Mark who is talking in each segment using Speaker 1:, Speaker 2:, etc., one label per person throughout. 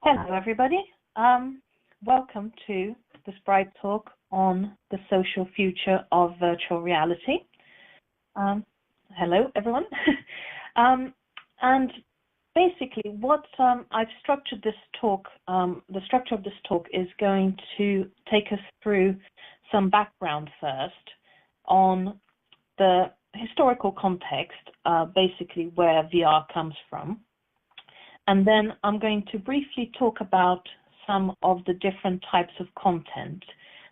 Speaker 1: Hello, everybody. Welcome to this bright talk on the social future of virtual reality. Hello, everyone. And basically, what I've structured this talk, the structure of this talk is going to take us through some background first on the historical context, basically where VR comes from. And then I'm going to briefly talk about some of the different types of content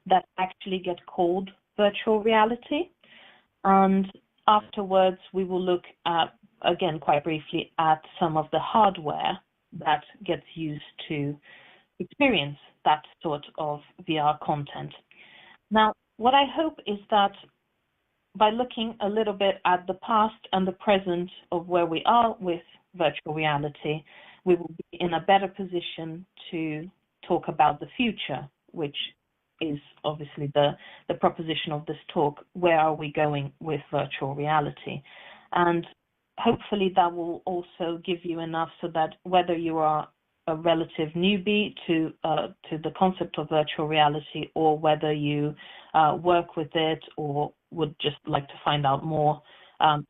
Speaker 1: that actually get called virtual reality. And afterwards, we will look at, again, quite briefly, at some of the hardware that gets used to experience that sort of VR content. Now, what I hope is that by looking a little bit at the past and the present of where we are with virtual reality, we will be in a better position to talk about the future, which is obviously the proposition of this talk. Where are we going with virtual reality? And hopefully that will also give you enough so that whether you are a relative newbie to the concept of virtual reality, or whether you work with it or would just like to find out more,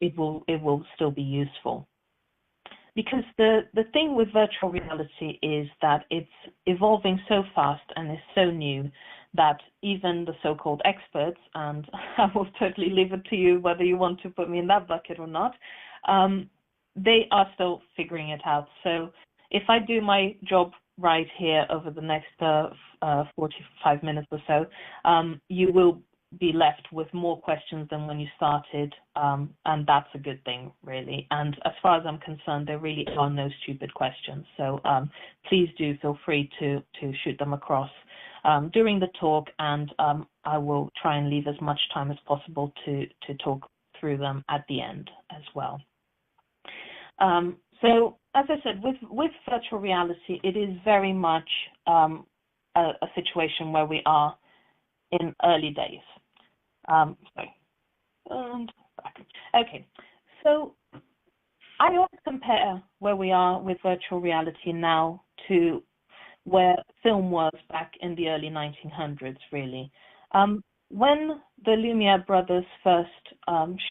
Speaker 1: it will still be useful. Because the thing with virtual reality is that it's evolving so fast and is so new that even the so-called experts, and I will totally leave it to you whether you want to put me in that bucket or not, they are still figuring it out. So if I do my job right here over the next 45 minutes or so, you will be left with more questions than when you started, and that's a good thing, really. And as far as I'm concerned, there really are no stupid questions. So please do feel free to shoot them across during the talk, and I will try and leave as much time as possible to talk through them at the end as well. So as I said, with virtual reality, it is very much a situation where we are in early days. Okay, so I always compare where we are with virtual reality now to where film was back in the early 1900s, really. When the Lumiere brothers first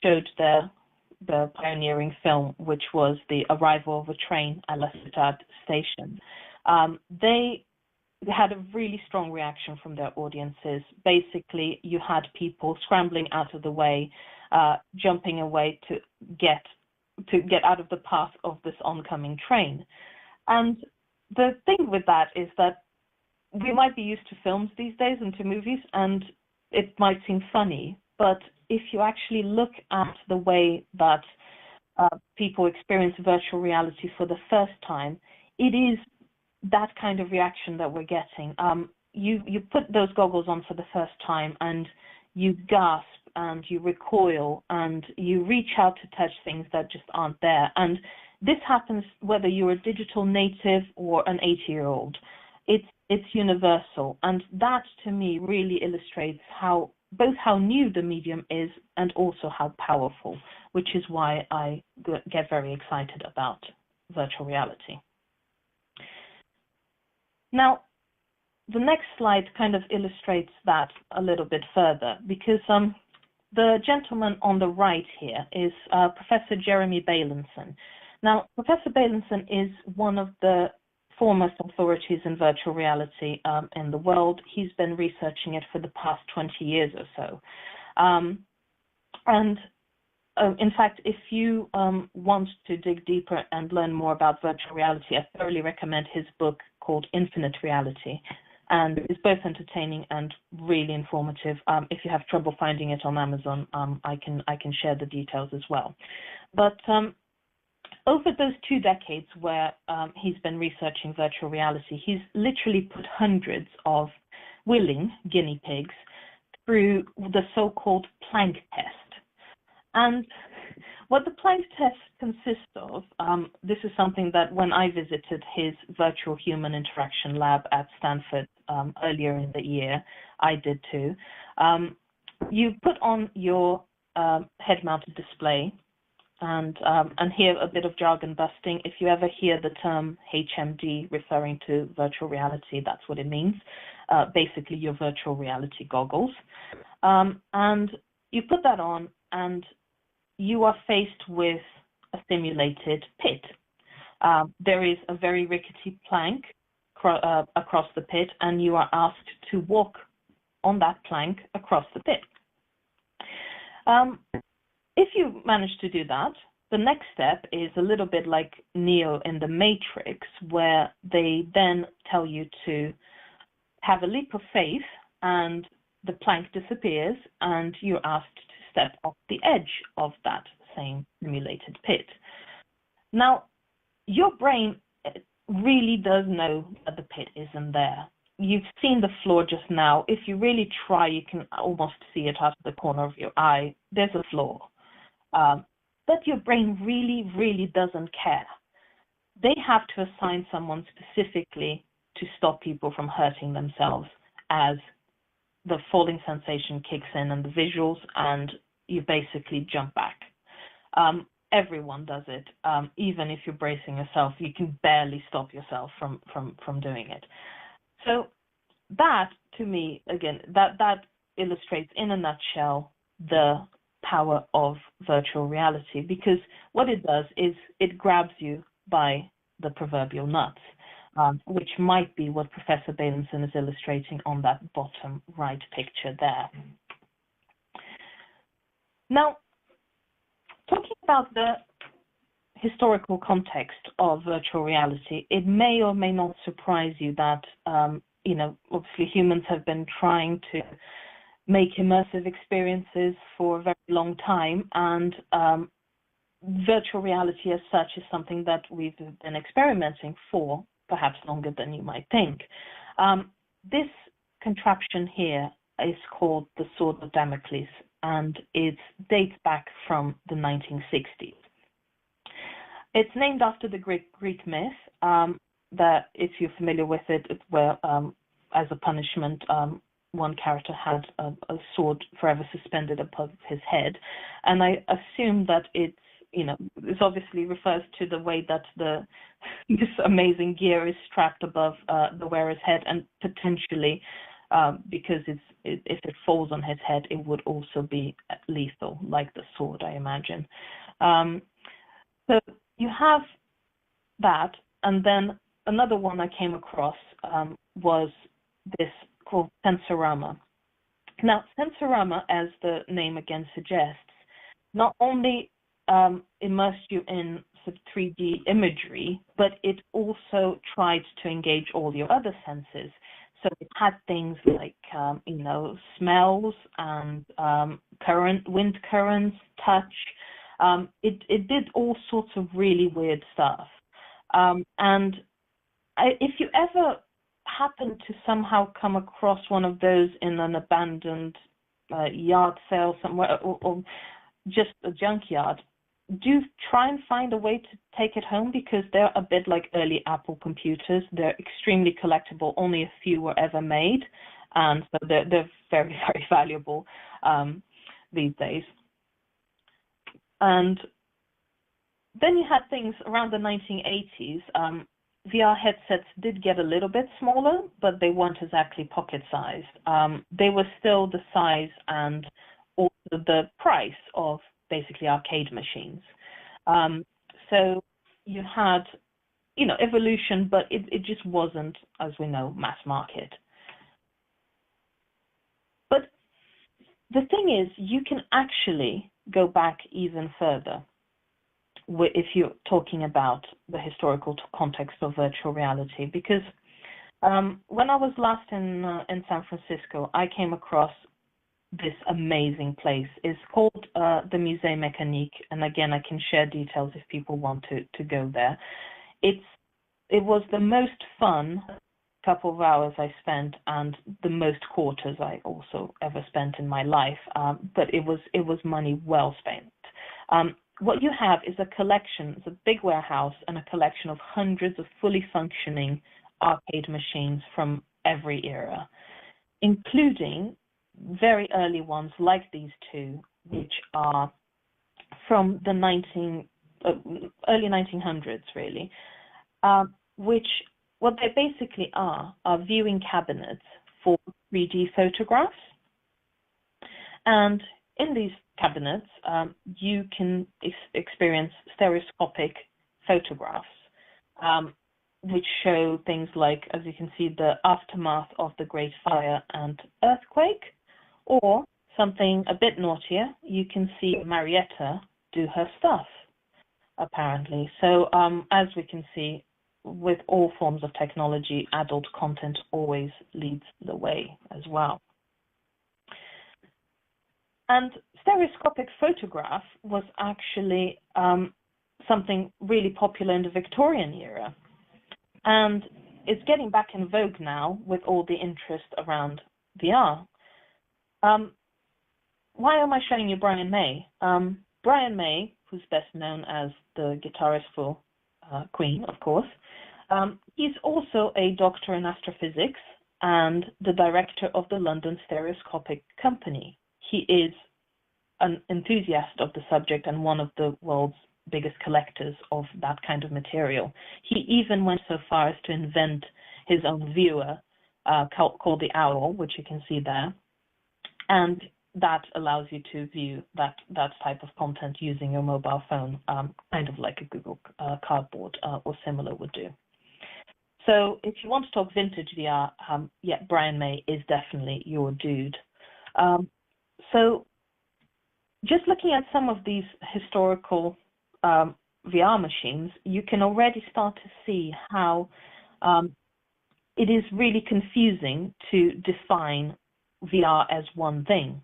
Speaker 1: showed the pioneering film, which was the arrival of a train at La Citad station, they had a really strong reaction from their audiences. Basically, you had people scrambling out of the way, jumping away to get out of the path of this oncoming train. And the thing with that is that we might be used to films these days and to movies, and it might seem funny, but if you actually look at the way that people experience virtual reality for the first time, it is that kind of reaction that we're getting. You put those goggles on for the first time and you gasp and you recoil and you reach out to touch things that just aren't there. And this happens whether you're a digital native or an 80-year-old. It's universal. And that, to me, really illustrates both how new the medium is and also how powerful, which is why I get very excited about virtual reality. Now, the next slide kind of illustrates that a little bit further, because the gentleman on the right here is Professor Jeremy Bailenson. Now, Professor Bailenson is one of the foremost authorities in virtual reality in the world. He's been researching it for the past 20 years or so. In fact, if you want to dig deeper and learn more about virtual reality, I thoroughly recommend his book called Infinite Reality, and it's both entertaining and really informative. If you have trouble finding it on Amazon, I can share the details as well. But over those 2 decades where he's been researching virtual reality, he's literally put hundreds of willing guinea pigs through the so-called Planck test. And what the Planck test consists of, this is something that when I visited his virtual human interaction lab at Stanford earlier in the year, I did too. You put on your head-mounted display and here a bit of jargon busting. If you ever hear the term HMD referring to virtual reality, that's what it means. Basically, your virtual reality goggles. And you put that on, and you are faced with a simulated pit. There is a very rickety plank across the pit, and you are asked to walk on that plank across the pit. If you manage to do that, the next step is a little bit like Neo in the Matrix, where they then tell you to have a leap of faith, and the plank disappears, and you're asked to step off the edge of that same simulated pit. Now, your brain really does know that the pit isn't there. You've seen the floor just now. If you really try, you can almost see it out of the corner of your eye. There's a floor. But your brain really, really doesn't care. They have to assign someone specifically to stop people from hurting themselves as the falling sensation kicks in and the visuals, and you basically jump back. Everyone does it. Even if you're bracing yourself, you can barely stop yourself from doing it. So that, to me, again, that illustrates in a nutshell the power of virtual reality, because what it does is it grabs you by the proverbial nuts, which might be what Professor Beilenson is illustrating on that bottom right picture there. Now, talking about the historical context of virtual reality, it may or may not surprise you that, obviously humans have been trying to make immersive experiences for a very long time, and virtual reality as such is something that we've been experimenting for perhaps longer than you might think. This contraption here is called the Sword of Damocles, and it dates back from the 1960s. It's named after the Greek myth that, if you're familiar with it, where as a punishment, one character had a sword forever suspended above his head. And I assume that it's, this obviously refers to the way that this amazing gear is strapped above the wearer's head, and potentially, because if it falls on his head, it would also be lethal, like the sword, I imagine. So you have that, and then another one I came across was this called Sensorama. Now, Sensorama, as the name again suggests, not only immersed you in 3D imagery, but it also tried to engage all your other senses. So it had things like, smells and wind currents, touch. It did all sorts of really weird stuff. And if you ever happen to somehow come across one of those in an abandoned yard sale somewhere, or just a junkyard, do try and find a way to take it home, because they're a bit like early Apple computers. They're extremely collectible. Only a few were ever made, and so they're very, very valuable these days. And then you had things around the 1980s. VR headsets did get a little bit smaller, but they weren't exactly pocket-sized. They were still the size and also the price of basically arcade machines. So you had, evolution, but it just wasn't, as we know, mass market. But the thing is, you can actually go back even further if you're talking about the historical context of virtual reality, because when I was last in San Francisco, I came across this amazing place. It's called the Musée Mécanique, and again, I can share details if people want to go there. It was the most fun couple of hours I spent, and the most quarters I also ever spent in my life. But it was money well spent. What you have is a collection, it's a big warehouse, and a collection of hundreds of fully functioning arcade machines from every era, including very early ones like these two, which are from the early 1900s, really, which what they basically are viewing cabinets for 3D photographs. And in these cabinets, you can experience stereoscopic photographs, which show things like, as you can see, the aftermath of the Great Fire and earthquake, or something a bit naughtier, you can see Marietta do her stuff, apparently. So as we can see, with all forms of technology, adult content always leads the way as well. And stereoscopic photograph was actually something really popular in the Victorian era. And it's getting back in vogue now with all the interest around VR. Why am I showing you Brian May? Brian May, who's best known as the guitarist for Queen, of course, he's also a doctor in astrophysics and the director of the London Stereoscopic Company. He is an enthusiast of the subject and one of the world's biggest collectors of that kind of material. He even went so far as to invent his own viewer called the Owl, which you can see there. And that allows you to view that type of content using your mobile phone, kind of like a Google Cardboard or similar would do. So if you want to talk vintage VR, yeah, Brian May is definitely your dude. So just looking at some of these historical VR machines, you can already start to see how it is really confusing to define VR as one thing.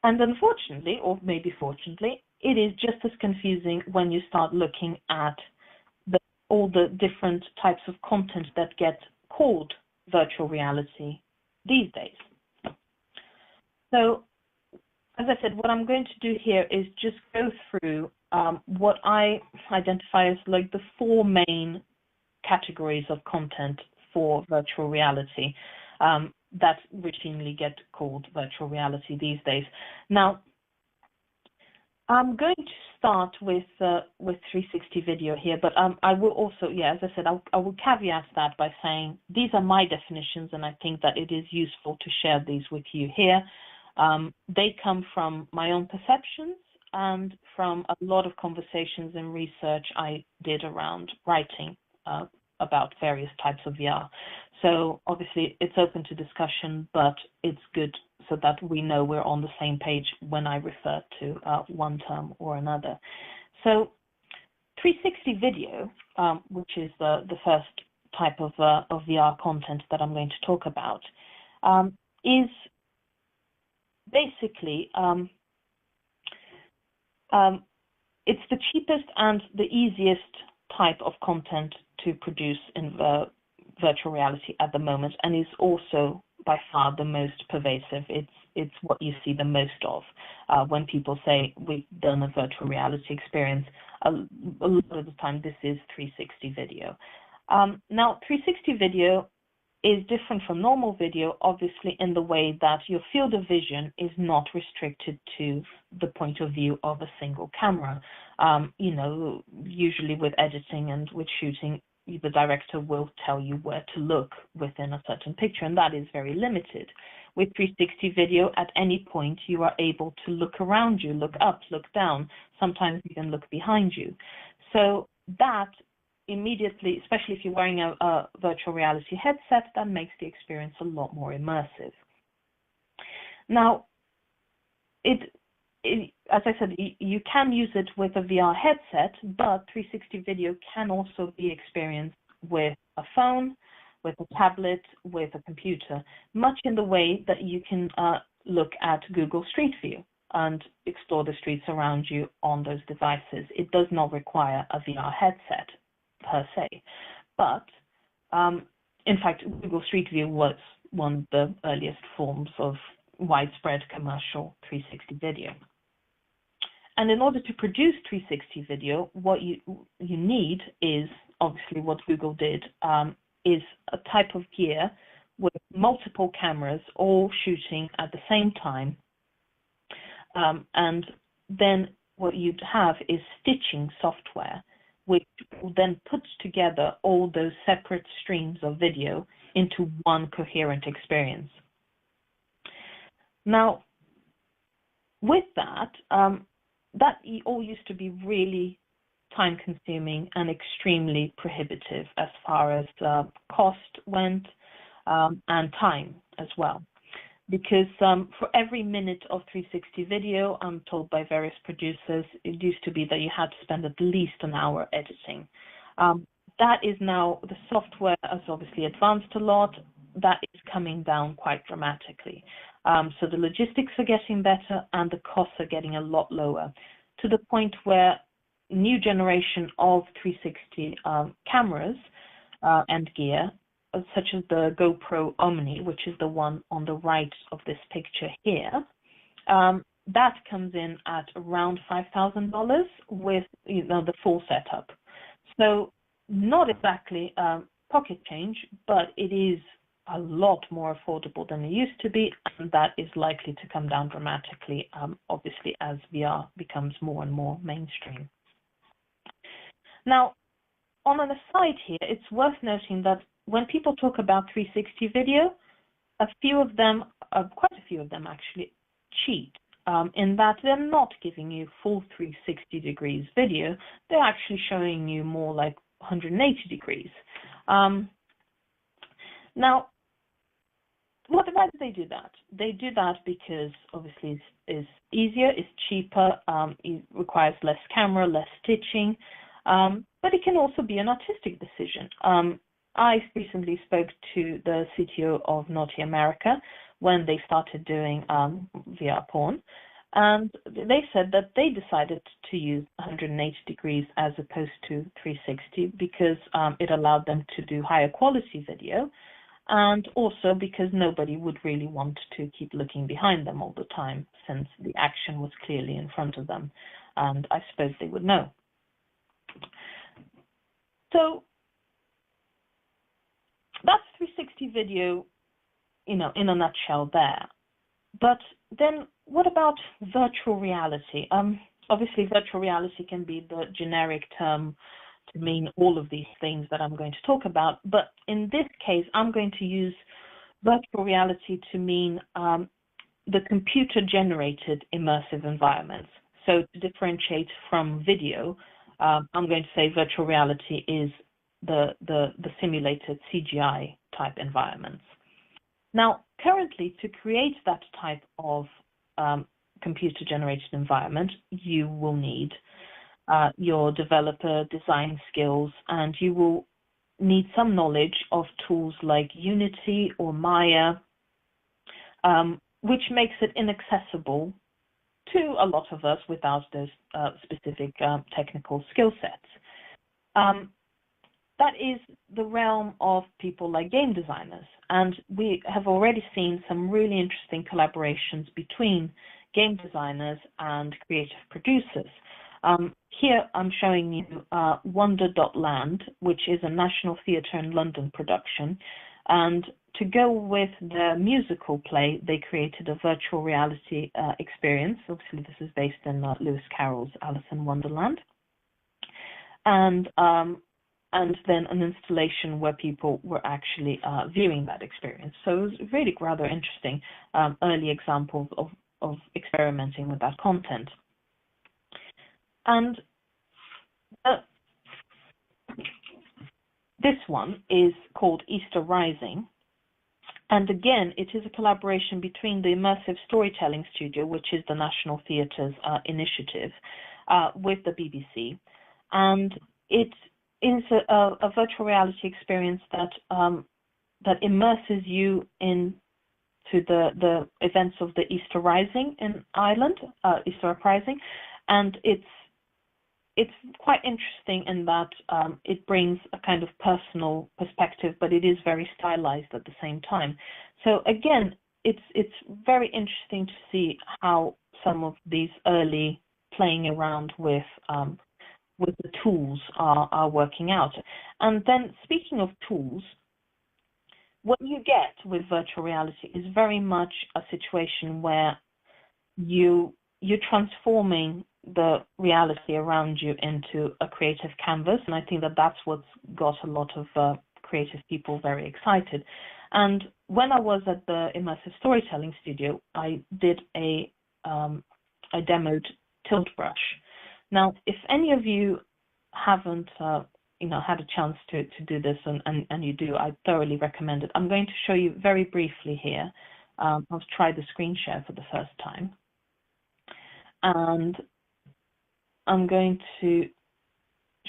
Speaker 1: And unfortunately, or maybe fortunately, it is just as confusing when you start looking at all the different types of content that get called virtual reality these days. So, as I said, what I'm going to do here is just go through what I identify as like the four main categories of content for virtual reality that routinely get called virtual reality these days. Now, I'm going to start with 360 video here, but I will also, yeah, as I said, I will caveat that by saying these are my definitions, and I think that it is useful to share these with you here. They come from my own perceptions and from a lot of conversations and research I did around writing about various types of VR. So obviously it's open to discussion, but it's good so that we know we're on the same page when I refer to one term or another. So 360 video, which is the first type of VR content that I'm going to talk about, is basically it's the cheapest and the easiest type of content to produce in virtual reality at the moment, and is also by far the most pervasive. It's what you see the most of when people say we've done a virtual reality experience. A lot of the time, this is 360 video. Now, 360 video is different from normal video, obviously, in the way that your field of vision is not restricted to the point of view of a single camera. You know, usually with editing and with shooting, the director will tell you where to look within a certain picture, and that is very limited. With 360 video, at any point, you are able to look around you, look up, look down, sometimes even look behind you. So that immediately, especially if you're wearing a virtual reality headset, that makes the experience a lot more immersive. Now, as I said, you can use it with a VR headset, but 360 video can also be experienced with a phone, with a tablet, with a computer, much in the way that you can look at Google Street View and explore the streets around you on those devices. It does not require a VR headset per se, but in fact, Google Street View was one of the earliest forms of widespread commercial 360 video. And in order to produce 360 video, what you need is, obviously what Google did, is a type of gear with multiple cameras all shooting at the same time. And then what you'd have is stitching software, which then puts together all those separate streams of video into one coherent experience. Now, with that, that all used to be really time-consuming and extremely prohibitive as far as cost went, and time as well. Because for every minute of 360 video, I'm told by various producers, it used to be that you had to spend at least an hour editing. That is now, the software has obviously advanced a lot. That is coming down quite dramatically. So the logistics are getting better and the costs are getting a lot lower, to the point where new generation of 360 cameras and gear, such as the GoPro Omni, which is the one on the right of this picture here, that comes in at around $5,000 with the full setup. So not exactly pocket change, but it is a lot more affordable than it used to be, and that is likely to come down dramatically, obviously, as VR becomes more and more mainstream. Now, on an aside here, it's worth noting that when people talk about 360 video, quite a few of them actually cheat, in that they're not giving you full 360 degrees video. They're actually showing you more like 180 degrees. Now, why do they do that? They do that because obviously it's easier, it's cheaper, it requires less camera, less stitching, but it can also be an artistic decision. I recently spoke to the CTO of Naughty America when they started doing VR porn, and they said that they decided to use 180 degrees as opposed to 360 because it allowed them to do higher quality video, and also because nobody would really want to keep looking behind them all the time, since the action was clearly in front of them, and I suppose they would know. So that's 360 video, in a nutshell there. But then what about virtual reality? Obviously, virtual reality can be the generic term to mean all of these things that I'm going to talk about. But in this case, I'm going to use virtual reality to mean the computer-generated immersive environments. So to differentiate from video, I'm going to say virtual reality is the simulated CGI type environments. Now, currently, to create that type of computer-generated environment, you will need your developer design skills, and you will need some knowledge of tools like Unity or Maya, which makes it inaccessible to a lot of us without those specific technical skill sets. That is the realm of people like game designers, and we have already seen some really interesting collaborations between game designers and creative producers. Here I'm showing you Wonder.Land, which is a National Theatre in London production, and to go with the musical play, they created a virtual reality experience. Obviously, this is based in Lewis Carroll's Alice in Wonderland. And then an installation where people were actually viewing that experience. So it was really rather interesting, early examples of experimenting with that content. And this one is called Easter Rising. And again, it is a collaboration between the Immersive Storytelling Studio, which is the National Theatre's initiative, with the BBC. And it is a virtual reality experience that immerses you into the events of the Easter Rising in Ireland, Easter Uprising, and it's quite interesting in that it brings a kind of personal perspective, but it is very stylized at the same time. So again, it's very interesting to see how some of these early playing around with the tools are working out. And then speaking of tools, what you get with virtual reality is very much a situation where you you're transforming the reality around you into a creative canvas, and I think that that's what's got a lot of creative people very excited. And when I was at the Immersive Storytelling Studio, I did I demoed Tilt Brush. Now, if any of you haven't had a chance to do this, and you do, I thoroughly recommend it. I'm going to show you very briefly here. I'll try the screen share for the first time. And I'm going to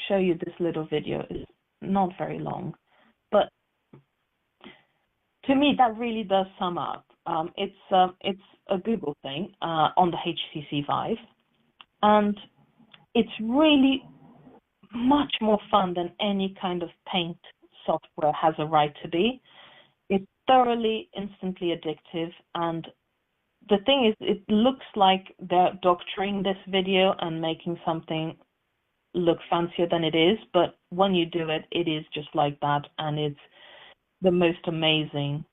Speaker 1: show you this little video. It's not very long, but to me, that really does sum up. It's a Google thing on the HTC Vive, and it's really much more fun than any kind of paint software has a right to be. It's thoroughly, instantly addictive, and the thing is, it looks like they're doctoring this video and making something look fancier than it is, but when you do it, it is just like that, and it's the most amazing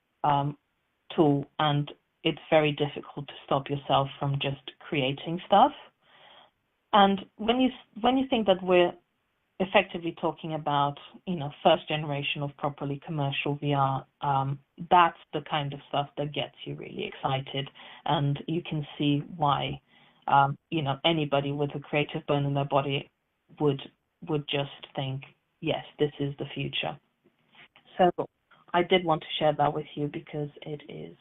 Speaker 1: tool, and it's very difficult to stop yourself from just creating stuff. And when you think that we're effectively talking about, first generation of properly commercial VR, that's the kind of stuff that gets you really excited, and you can see why, anybody with a creative bone in their body would just think, yes, this is the future. So I did want to share that with you because it is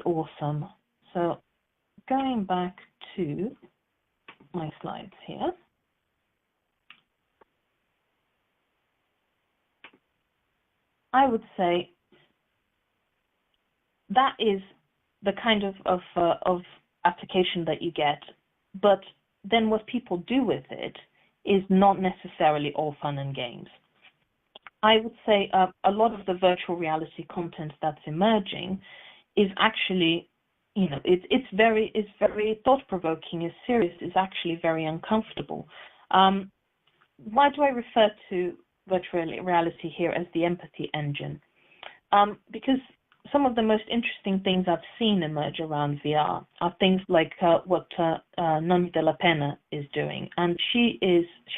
Speaker 1: awesome. So going back to my slides here. I would say that is the kind of application that you get, but then what people do with it is not necessarily all fun and games. I would say a lot of the virtual reality content that's emerging is actually, it's very thought-provoking, is serious, is actually very uncomfortable. Why do I refer to virtual reality here as the empathy engine? Because some of the most interesting things I've seen emerge around VR are things like what Noni de la Pena is doing, and she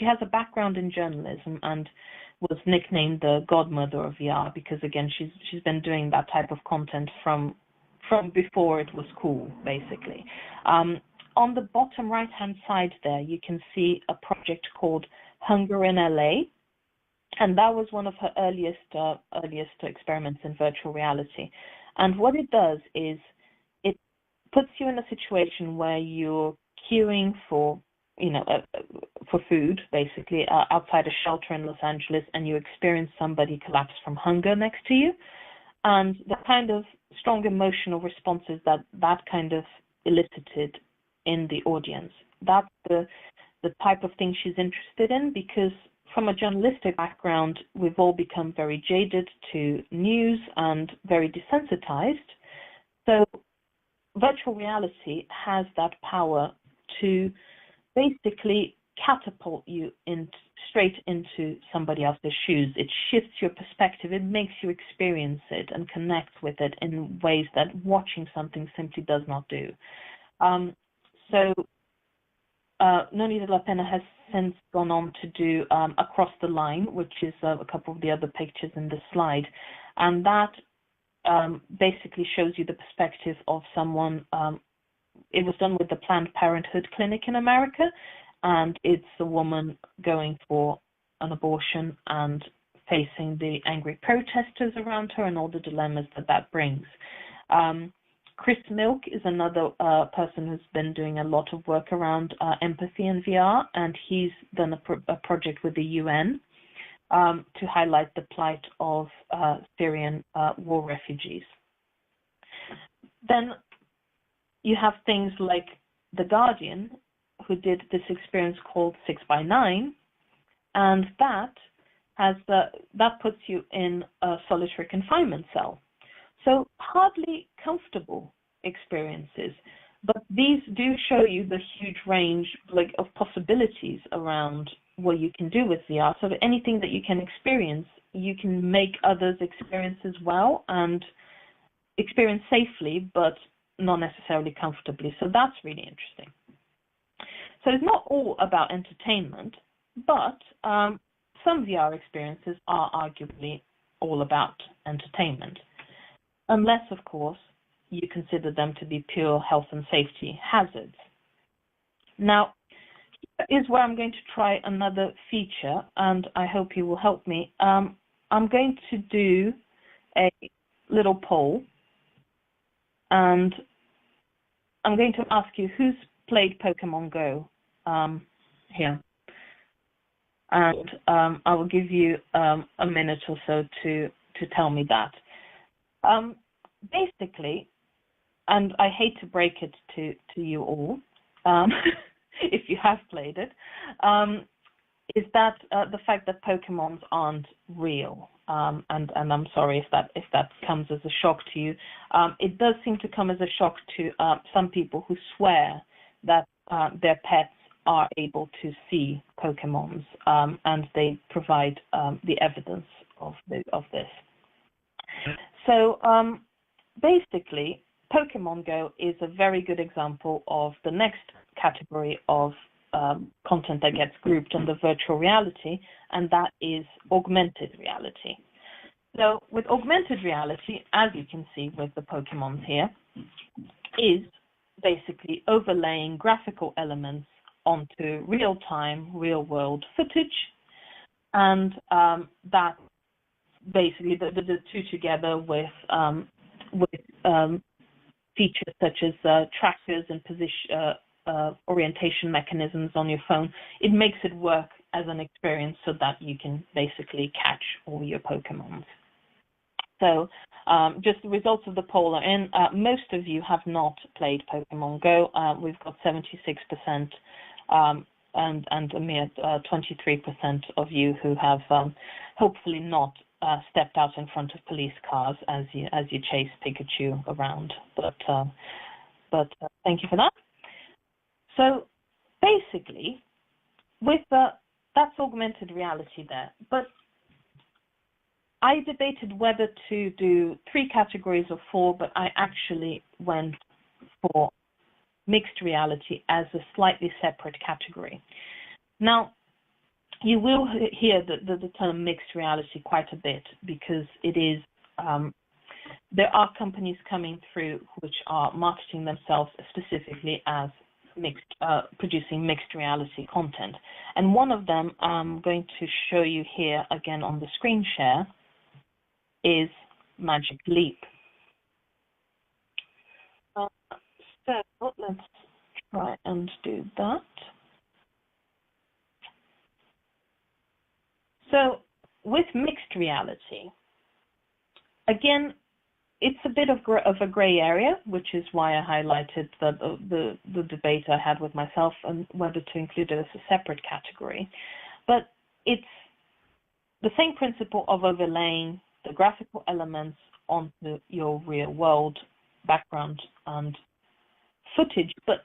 Speaker 1: has a background in journalism and was nicknamed the godmother of VR because, again, she's been doing that type of content from before it was cool, basically. On the bottom right-hand side there, you can see a project called Hunger in LA, and that was one of her earliest experiments in virtual reality. And what it does is it puts you in a situation where you're queuing for food, basically, outside a shelter in Los Angeles, and you experience somebody collapse from hunger next to you. And the kind of strong emotional responses that kind of elicited in the audience, that's the type of thing she's interested in, because from a journalistic background, we've all become very jaded to news and very desensitized. So virtual reality has that power to basically catapult you straight into somebody else's shoes. It shifts your perspective. It makes you experience it and connect with it in ways that watching something simply does not do. Noni de la Pena has since gone on to do Across the Line, which is a couple of the other pictures in this slide. And that basically shows you the perspective of someone. It was done with the Planned Parenthood clinic in America, and it's a woman going for an abortion and facing the angry protesters around her and all the dilemmas that brings. Chris Milk is another person who's been doing a lot of work around empathy in VR, and he's done a project with the UN to highlight the plight of Syrian war refugees. Then you have things like The Guardian, who did this experience called 6x9, and that puts you in a solitary confinement cell. So hardly comfortable experiences, but these do show you the huge range of possibilities around what you can do with VR. So anything that you can experience, you can make others experience as well and experience safely, but not necessarily comfortably. So that's really interesting. So it's not all about entertainment, but some VR experiences are arguably all about entertainment, unless, of course, you consider them to be pure health and safety hazards. Now, here is where I'm going to try another feature, and I hope you will help me. I'm going to do a little poll, and I'm going to ask you who's played Pokemon Go here. And I will give you a minute or so to tell me that. Basically, and I hate to break it to you all, if you have played it, is that the fact that Pokemons aren't real. And I'm sorry if that comes as a shock to you. It does seem to come as a shock to some people who swear that their pets are able to see Pokemons, and they provide the evidence of this. So basically, Pokemon Go is a very good example of the next category of content that gets grouped under virtual reality, and that is augmented reality. So with augmented reality, as you can see with the Pokemons here, is basically overlaying graphical elements onto real-time, real-world footage, and that basically the two together with features such as trackers and position orientation mechanisms on your phone, it makes it work as an experience so that you can basically catch all your Pokemons. So just the results of the poll are in. Most of you have not played Pokemon Go. We've got 76% and a mere 23% of you who have hopefully not stepped out in front of police cars as you chase Pikachu around. But thank you for that. So basically, with that's augmented reality there. But I debated whether to do 3 categories or 4, but I actually went for mixed reality as a slightly separate category. Now, you will hear the term mixed reality quite a bit because it is, there are companies coming through which are marketing themselves specifically as producing mixed reality content. And one of them I'm going to show you here again on the screen share is Magic Leap. So let's try and do that. So with mixed reality, again, it's a bit of a gray area, which is why I highlighted the debate I had with myself and whether to include it as a separate category. But it's the same principle of overlaying the graphical elements onto your real world background and footage. But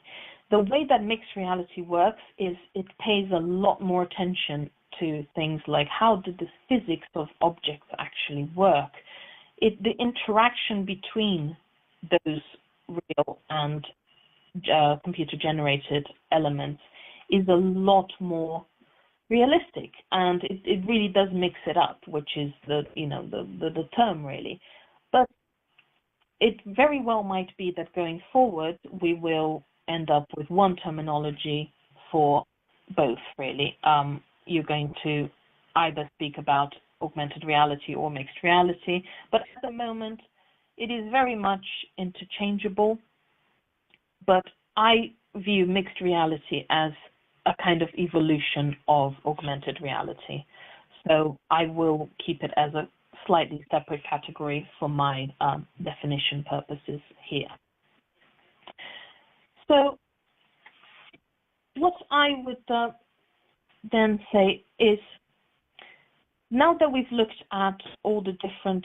Speaker 1: the way that mixed reality works is it pays a lot more attention to things like how did the physics of objects actually work. The interaction between those real and computer-generated elements is a lot more realistic, and it really does mix it up, which is the term really. But it very well might be that going forward we will end up with one terminology for both really. You're going to either speak about augmented reality or mixed reality, but at the moment it is very much interchangeable. But I view mixed reality as a kind of evolution of augmented reality. So I will keep it as a slightly separate category for my definition purposes here. So what I would then say is, now that we've looked at all the different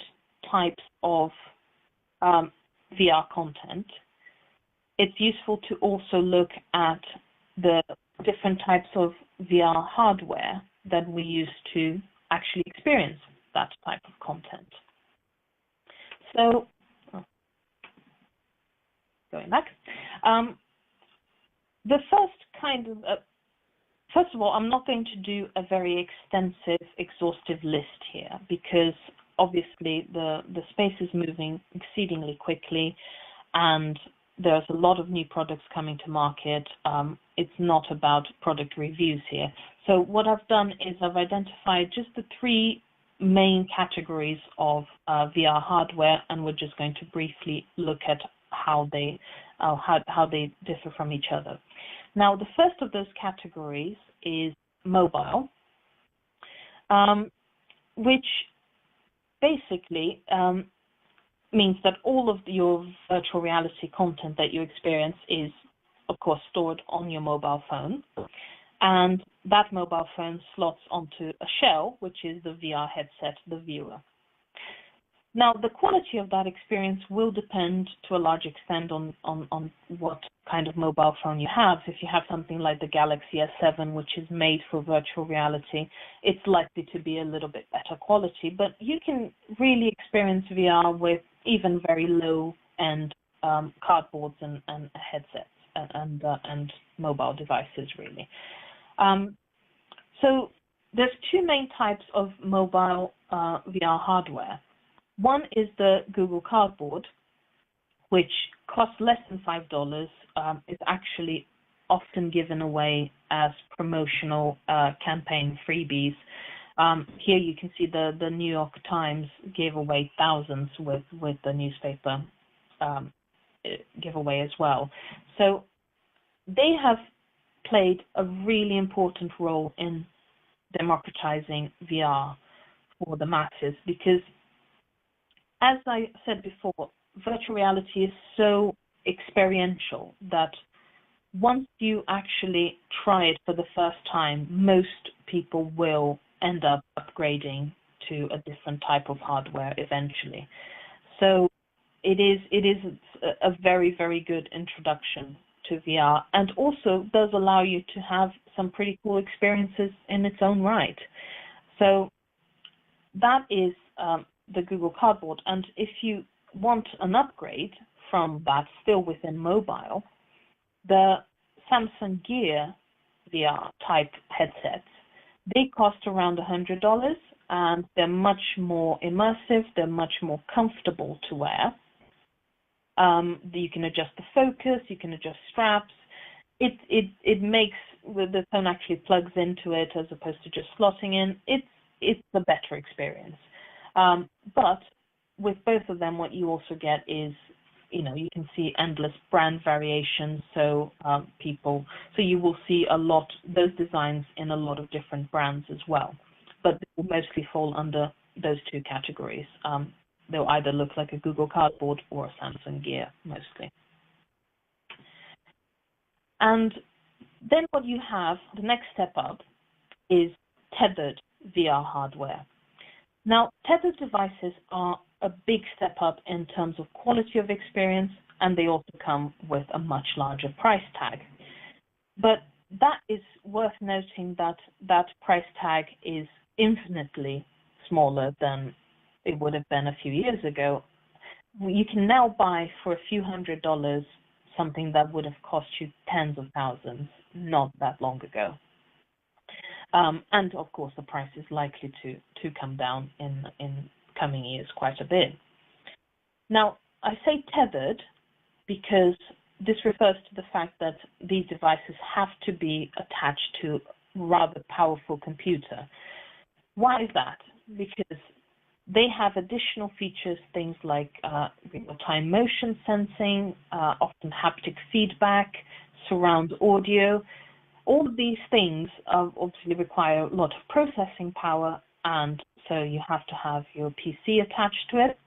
Speaker 1: types of VR content, it's useful to also look at the different types of VR hardware that we use to actually experience that type of content. So going back. The first kind of, first of all, I'm not going to do a very extensive, exhaustive list here because obviously the space is moving exceedingly quickly and there's a lot of new products coming to market. It's not about product reviews here. So what I've done is I've identified just the three main categories of VR hardware, and we're just going to briefly look at how they differ from each other. Now, the first of those categories is mobile, which basically means that all of your virtual reality content that you experience is, of course, stored on your mobile phone. And that mobile phone slots onto a shell, which is the VR headset, the viewer. Now, the quality of that experience will depend to a large extent on what kind of mobile phone you have. If you have something like the Galaxy S7, which is made for virtual reality, it's likely to be a little bit better quality. But you can really experience VR with even very low-end cardboards and headsets and mobile devices, really. So there's two main types of mobile VR hardware. One is the Google Cardboard, which costs less than $5, is actually often given away as promotional campaign freebies. Here you can see the New York Times gave away thousands with the newspaper giveaway as well. So they have played a really important role in democratizing VR for the masses because, as I said before, virtual reality is so experiential that once you actually try it for the first time, most people will end up upgrading to a different type of hardware eventually. So it is a very, very good introduction to VR, and also does allow you to have some pretty cool experiences in its own right. So that is the Google Cardboard. And if you want an upgrade from that, still within mobile, the Samsung Gear VR type headsets, they cost around $100, and they're much more immersive, they're much more comfortable to wear. You can adjust the focus, you can adjust straps. It makes, the phone actually plugs into it as opposed to just slotting in. It's a better experience. But with both of them, what you also get is, you can see endless brand variations. So you will see those designs in a lot of different brands as well. But they will mostly fall under those two categories. They'll either look like a Google Cardboard or a Samsung Gear, mostly. And then what you have, the next step up, is tethered VR hardware. Now, tethered devices are a big step up in terms of quality of experience, and they also come with a much larger price tag. But that is worth noting that that price tag is infinitely smaller than it would have been a few years ago. You can now buy for a few $100s something that would have cost you tens of thousands not that long ago. And of course, the price is likely to come down in coming years quite a bit. Now, I say tethered because this refers to the fact that these devices have to be attached to a rather powerful computer. Why is that? Because they have additional features, things like real-time motion sensing, often haptic feedback, surround audio. All of these things obviously require a lot of processing power, and so you have to have your PC attached to it.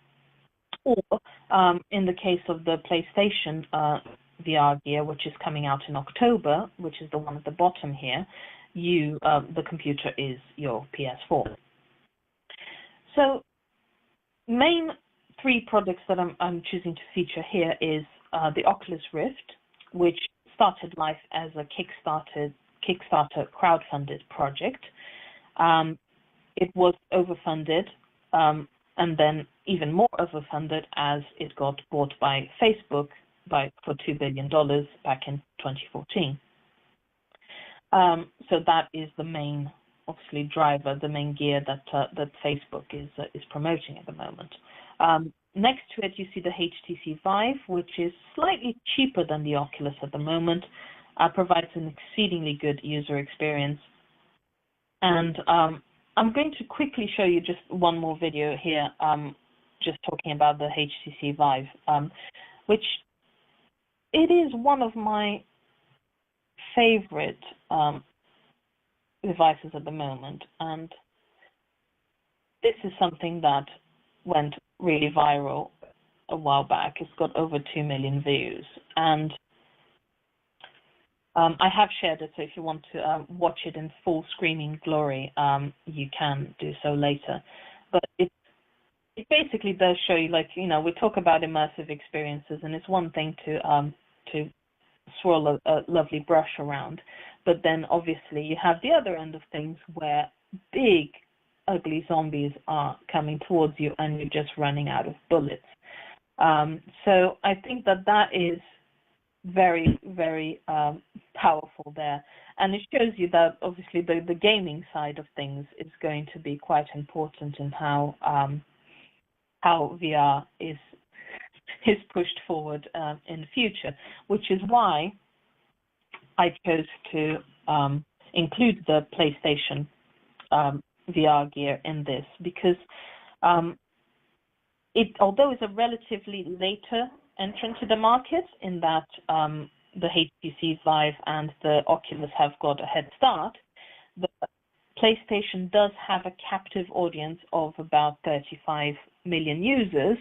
Speaker 1: Or in the case of the PlayStation VR Gear, which is coming out in October, which is the one at the bottom here, the computer is your PS4. So main three products that I'm choosing to feature here is the Oculus Rift, which started life as a Kickstarter crowdfunded project. It was overfunded and then even more overfunded as it got bought by Facebook for $2 billion back in 2014. So that is the main, obviously, driver, the main gear that Facebook is promoting at the moment. Next to it, you see the HTC Vive, which is slightly cheaper than the Oculus at the moment, provides an exceedingly good user experience. And I'm going to quickly show you just one more video here, just talking about the HTC Vive, which it is one of my favorite devices at the moment. And this is something that went really viral a while back. It's got over 2 million views. And I have shared it, so if you want to watch it in full screaming glory, you can do so later. But it basically does show you, like, you know, we talk about immersive experiences, and it's one thing to swirl a lovely brush around, but then obviously you have the other end of things where big, ugly zombies are coming towards you and you're just running out of bullets. So I think that is very, very powerful there. And it shows you that obviously the gaming side of things is going to be quite important in how VR is pushed forward in the future, which is why I chose to include the PlayStation VR gear in this, because although it's a relatively later entrant to the market, in that the HTC Vive and the Oculus have got a head start, the PlayStation does have a captive audience of about 35 million users,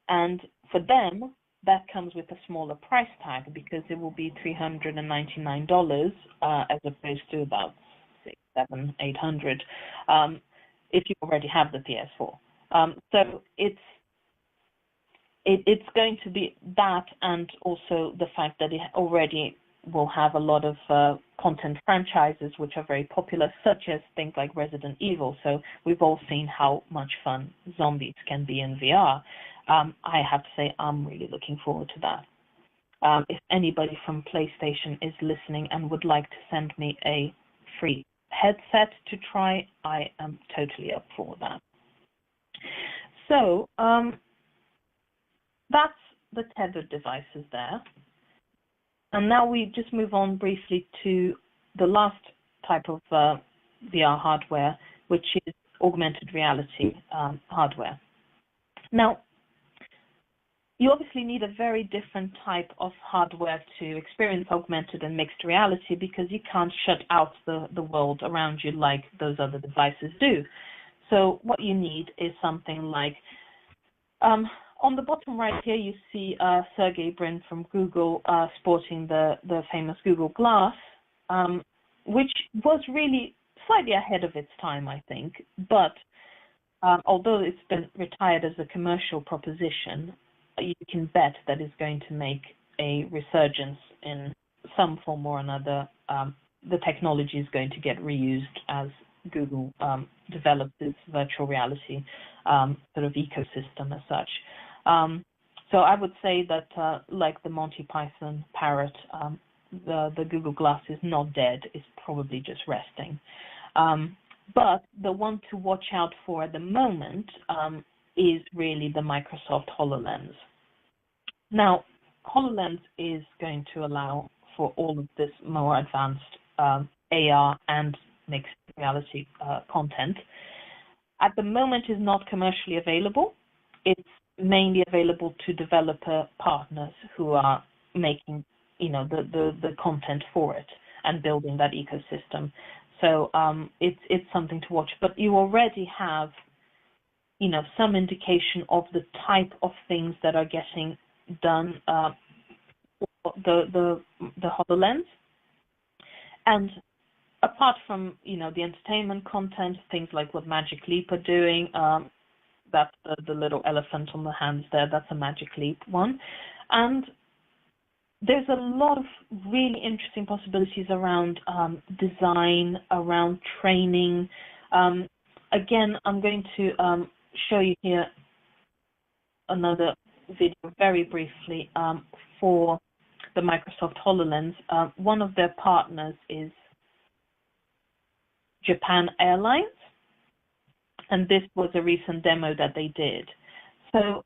Speaker 1: and for them that comes with a smaller price tag, because it will be $399 as opposed to about $600, $700, $800 if you already have the PS4. So it's going to be that, and also the fact that it already will have a lot of content franchises which are very popular, such as things like Resident Evil. So we've all seen how much fun zombies can be in VR. I have to say I'm really looking forward to that. If anybody from PlayStation is listening and would like to send me a free headset to try, I am totally up for that. So that's the tethered devices there. And now we just move on briefly to the last type of VR hardware, which is augmented reality hardware. Now, you obviously need a very different type of hardware to experience augmented and mixed reality, because you can't shut out the world around you like those other devices do. So what you need is something like, on the bottom right here, you see Sergey Brin from Google sporting the famous Google Glass, which was really slightly ahead of its time, I think. But although it's been retired as a commercial proposition, you can bet that it's going to make a resurgence in some form or another. The technology is going to get reused as Google develops its virtual reality sort of ecosystem as such. So I would say that, like the Monty Python parrot, the Google Glass is not dead, it's probably just resting. But the one to watch out for at the moment is really the Microsoft HoloLens. Now, HoloLens is going to allow for all of this more advanced AR and mixed reality content. At the moment, is not commercially available. It's mainly available to developer partners who are making, you know, the content for it and building that ecosystem. So it's something to watch. But you already have, you know, some indication of the type of things that are getting done for the HoloLens. And apart from, you know, the entertainment content, things like what Magic Leap are doing, that's the little elephant on the hands there, that's a Magic Leap one. And there's a lot of really interesting possibilities around design, around training. Again, I'm going to show you here another video very briefly for the Microsoft HoloLens. One of their partners is Japan Airlines, and this was a recent demo that they did. So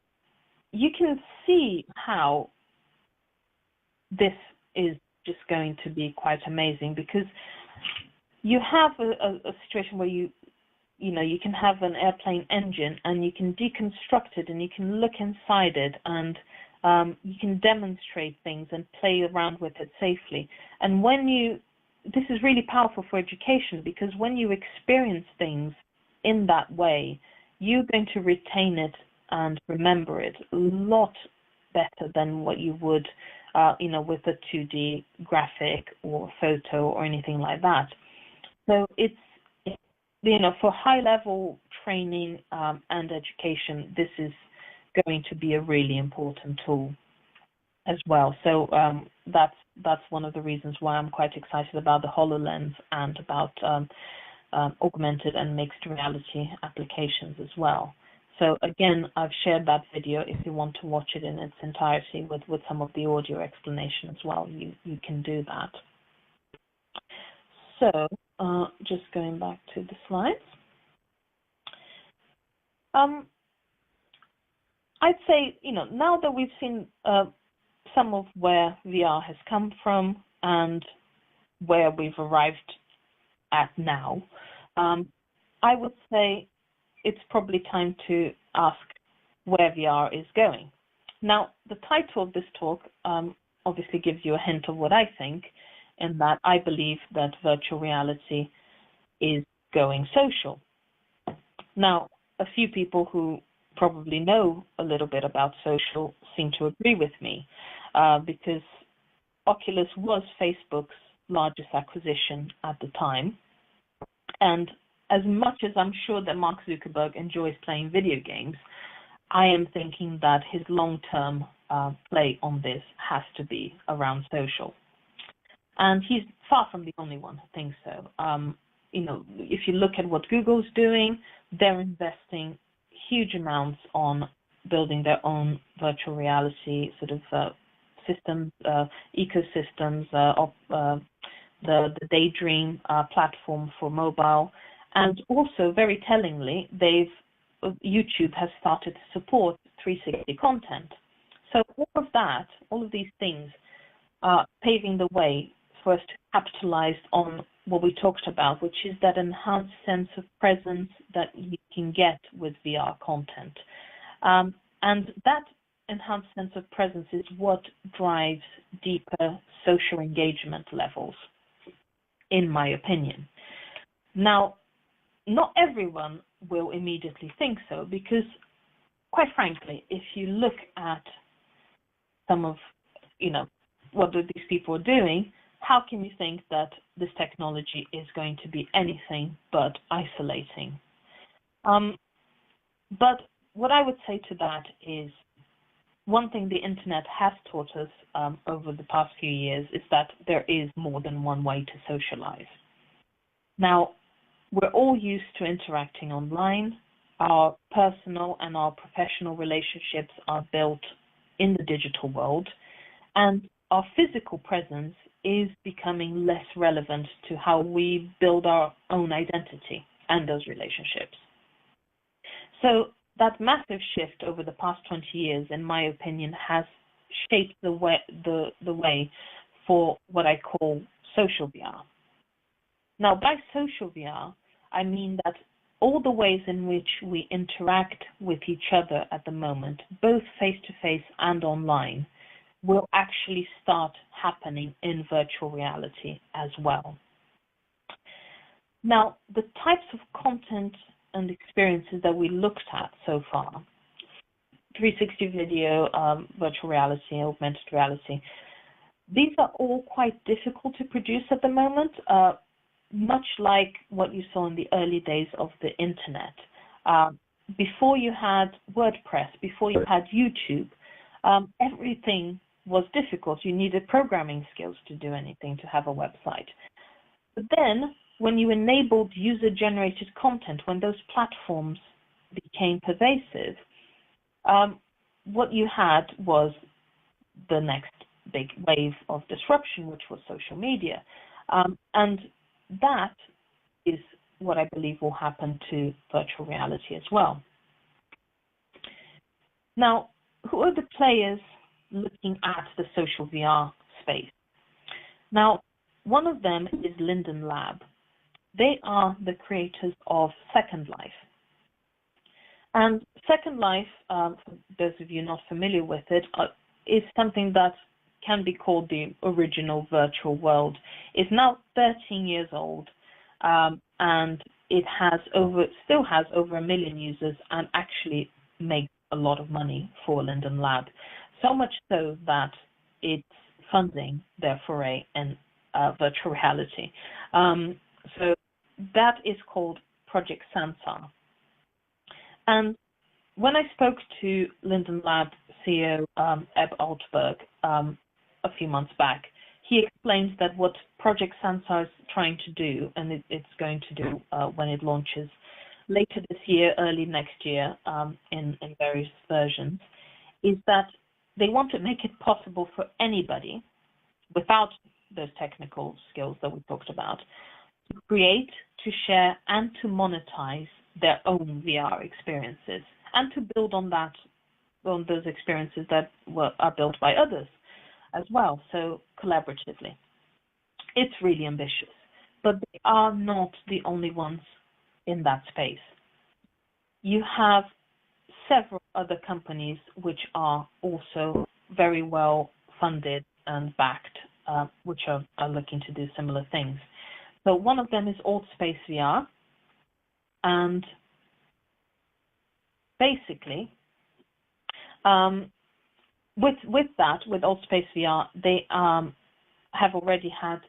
Speaker 1: you can see how this is just going to be quite amazing, because you have a situation where you can have an airplane engine and you can deconstruct it and you can look inside it, and you can demonstrate things and play around with it safely. And this is really powerful for education, because when you experience things in that way, you're going to retain it and remember it a lot better than what you would, with a 2D graphic or photo or anything like that. So it's, for high-level training and education, this is going to be a really important tool as well. So that's one of the reasons why I'm quite excited about the HoloLens and about augmented and mixed reality applications as well. So again, I've shared that video. If you want to watch it in its entirety with some of the audio explanation as well, you can do that. So just going back to the slides. I'd say, now that we've seen some of where VR has come from and where we've arrived at now, I would say it's probably time to ask where VR is going. Now, the title of this talk obviously gives you a hint of what I think, in that I believe that virtual reality is going social. Now, a few people who probably know a little bit about social seem to agree with me, because Oculus was Facebook's largest acquisition at the time. And as much as I'm sure that Mark Zuckerberg enjoys playing video games, I am thinking that his long-term play on this has to be around social. And he's far from the only one who thinks so. If you look at what Google's doing, they're investing huge amounts on building their own virtual reality sort of systems, ecosystems, the Daydream platform for mobile. And also, very tellingly, YouTube has started to support 360 content. So all of these things are paving the way for us to capitalize on what we talked about, which is that enhanced sense of presence that you can get with VR content. And that enhanced sense of presence is what drives deeper social engagement levels, in my opinion. Now, not everyone will immediately think so, because, quite frankly, if you look at some of, what these people are doing, how can you think that this technology is going to be anything but isolating? But what I would say to that is, one thing the internet has taught us over the past few years is that there is more than one way to socialize. Now, we're all used to interacting online. Our personal and our professional relationships are built in the digital world, and our physical presence is becoming less relevant to how we build our own identity and those relationships. So that massive shift over the past 20 years, in my opinion, has shaped the way for what I call social VR. Now, by social VR, I mean that all the ways in which we interact with each other at the moment, both face-to-face and online, will actually start happening in virtual reality as well. Now, the types of content and experiences that we looked at so far, 360 video, virtual reality, augmented reality, these are all quite difficult to produce at the moment, much like what you saw in the early days of the internet. Before you had WordPress, before you had YouTube, everything was difficult. You needed programming skills to do anything, to have a website. But then, when you enabled user-generated content, when those platforms became pervasive, what you had was the next big wave of disruption, which was social media. And that is what I believe will happen to virtual reality as well. Now, who are the players looking at the social VR space? Now, one of them is Linden Lab. They are the creators of Second Life. And Second Life, for those of you not familiar with it, is something that can be called the original virtual world. It's now 13 years old, and it still has over 1 million users and actually makes a lot of money for Linden Lab. So much so that it's funding their foray in virtual reality. So that is called Project Sansar. And when I spoke to Linden Lab CEO Eb Altberg a few months back, he explains that what Project Sansar is trying to do, and it's going to do when it launches later this year, early next year, in various versions, is that they want to make it possible for anybody without those technical skills that we talked about to create, to share, and to monetize their own VR experiences, and to build on those experiences that are built by others as well, so collaboratively. It's really ambitious, but they are not the only ones in that space. You have several other companies which are also very well funded and backed, which are looking to do similar things. So one of them is AltSpace VR, and basically, with AltSpace VR, they have already had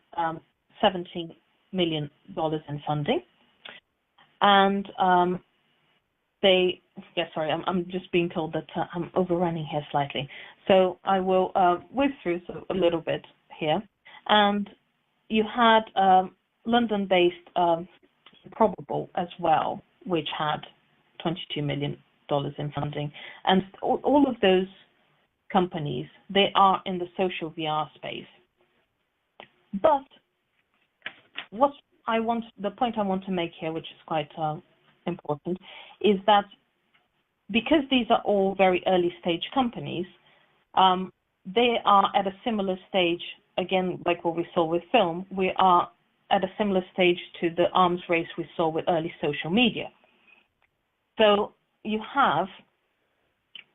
Speaker 1: $17 million in funding, and I'm just being told that I'm overrunning here slightly, so I will whiz through a little bit here. And you had London-based Probable as well, which had $22 million in funding, and all of those companies, they are in the social VR space. But the point I want to make here, which is quite important, is that because these are all very early stage companies, they are at a similar stage, again, like what we saw with film, we are at a similar stage to the arms race we saw with early social media. So you have,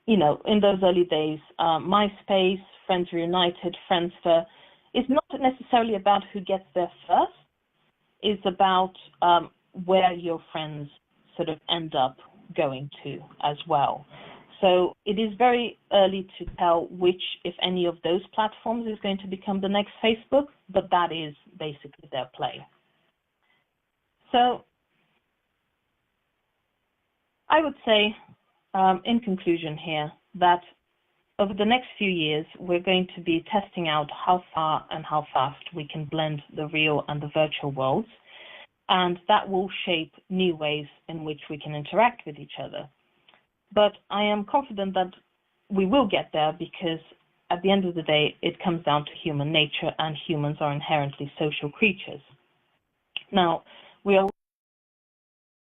Speaker 1: in those early days, MySpace, Friends Reunited, Friendster, is not necessarily about who gets there first. It's about where your friends sort of end up going to as well. So it is very early to tell which, if any, of those platforms is going to become the next Facebook, but that is basically their play. So I would say, in conclusion here, that over the next few years, we're going to be testing out how far and how fast we can blend the real and the virtual worlds, and that will shape new ways in which we can interact with each other. But I am confident that we will get there, because at the end of the day, it comes down to human nature, and humans are inherently social creatures. Now, we are